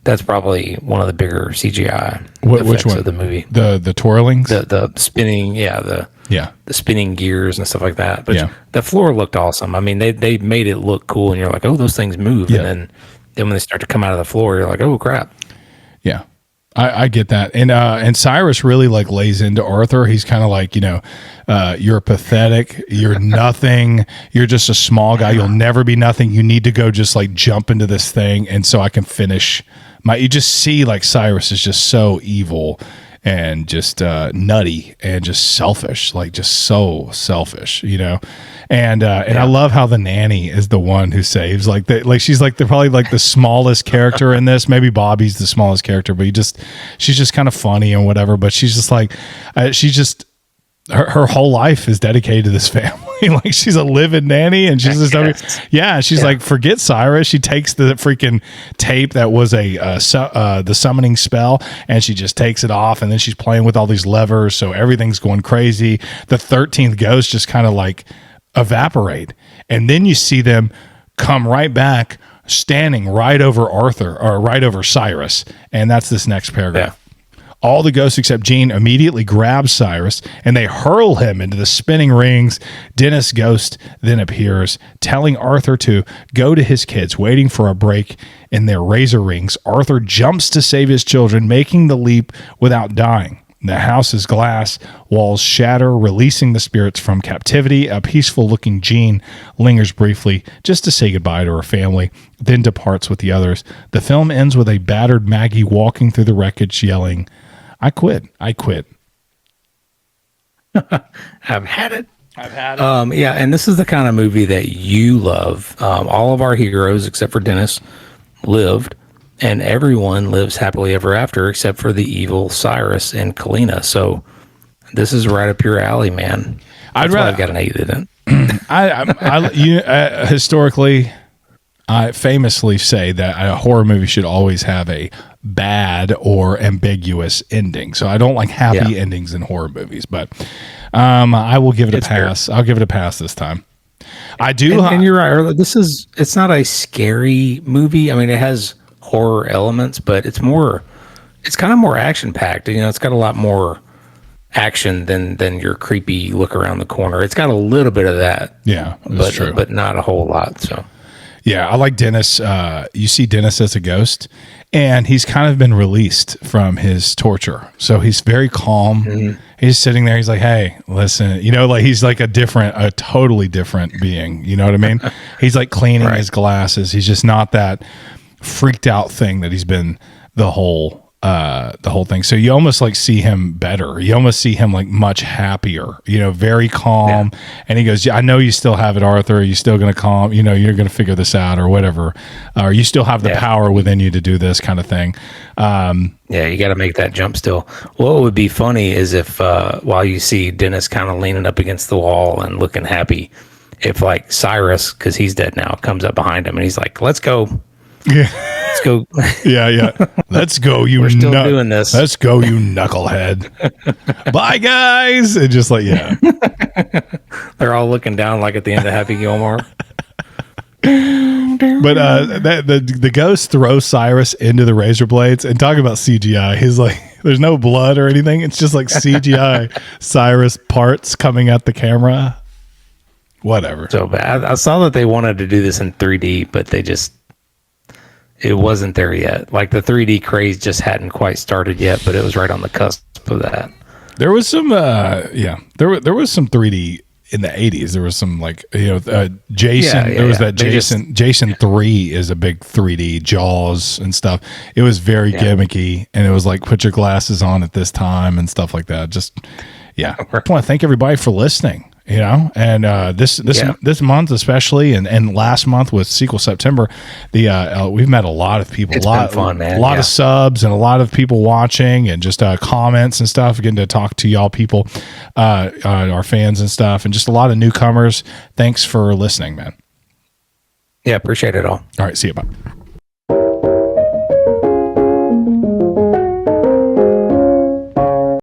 That's probably one of the bigger CGI which one? Of the movie. The twirlings? The spinning, the spinning gears and stuff like that. But the floor looked awesome. I mean, they made it look cool, and you're like, oh, those things move. Yeah. And then when they start to come out of the floor, you're like, oh, crap. Yeah. I get that. And Cyrus really like lays into Arthur. He's kind of like, you're pathetic. You're nothing. You're just a small guy. You'll never be nothing. You need to go just like jump into this thing. And so I can finish you just see like Cyrus is just so evil and just nutty and just selfish, like just so selfish, And I love how the nanny is the one who saves, she's like probably like the smallest character in this. Maybe Bobby's the smallest character, but she's just kind of funny and whatever. But she's just like, her whole life is dedicated to this family. Like she's a living nanny, and she's just like, forget Cyrus. She takes the freaking tape that was the summoning spell, and she just takes it off, and then she's playing with all these levers, so everything's going crazy. The 13th ghost just kind of like evaporate, and then you see them come right back, standing right over Arthur, or right over Cyrus, and that's this next paragraph. All the ghosts except Jean immediately grab Cyrus, and they hurl him into the spinning rings. Dennis' ghost then appears, telling Arthur to go to his kids, waiting for a break in their razor rings. Arthur jumps to save his children, making the leap without dying. The house's glass walls shatter, releasing the spirits from captivity. A peaceful-looking Jean lingers briefly just to say goodbye to her family, then departs with the others. The film ends with a battered Maggie walking through the wreckage, yelling, "I quit. I quit." I've had it. Yeah, and this is the kind of movie that you love. All of our heroes, except for Dennis, lived, and everyone lives happily ever after, except for the evil Cyrus and Kalina. So this is right up your alley, man. That's why I've got an 8 in it. Historically, I famously say that a horror movie should always have a bad or ambiguous ending. So I don't like happy endings in horror movies, but I will give it a pass. Fair. I'll give it a pass this time. I do. And you're right. It's not a scary movie. I mean, it has horror elements, but it's kind of more action packed. You know, it's got a lot more action than your creepy look around the corner. It's got a little bit of that. Yeah, that's true. But not a whole lot. So. Yeah, I like Dennis. You see Dennis as a ghost, and he's kind of been released from his torture. So he's very calm. Mm-hmm. He's sitting there. He's like, "Hey, listen," you know, like he's like a totally different being. You know what I mean? He's like cleaning his glasses. He's just not that freaked out thing that he's been the whole thing. So you almost like see him better. You almost see him like much happier, you know, very calm. Yeah. And he goes, "I know you still have it, Arthur. Are you still going to calm? You know, you're going to figure this out or whatever. Or you still have the power within you to do this kind of thing." Yeah, you got to make that jump still. What would be funny is if while you see Dennis kind of leaning up against the wall and looking happy, if like Cyrus, because he's dead now, comes up behind him and he's like, "Let's go." Yeah. Let's go. Yeah. Let's go, you. We're still doing this. Let's go, you knucklehead. Bye, guys. And just like, yeah. They're all looking down like at the end of Happy Gilmore. But the ghost throws Cyrus into the razor blades, and talk about CGI. He's like, there's no blood or anything. It's just like CGI Cyrus parts coming at the camera. Whatever. So bad. I saw that they wanted to do this in 3D, but it wasn't there yet. Like the 3D craze just hadn't quite started yet, but it was right on the cusp of that. There was some, there was some 3D in the 80s. There was some like, you know, Jason. There was that Jason 3 is a big 3D, Jaws and stuff. It was very gimmicky, and it was like put your glasses on at this time and stuff like that. Just I want to thank everybody for listening. You know, and this month especially, and last month with Sequel September, we've met a lot of people. It's been fun, man. A lot of subs and a lot of people watching, and just comments and stuff. Getting to talk to y'all people, our fans and stuff, and just a lot of newcomers. Thanks for listening, man. Yeah, appreciate it all. All right, see you. Bye.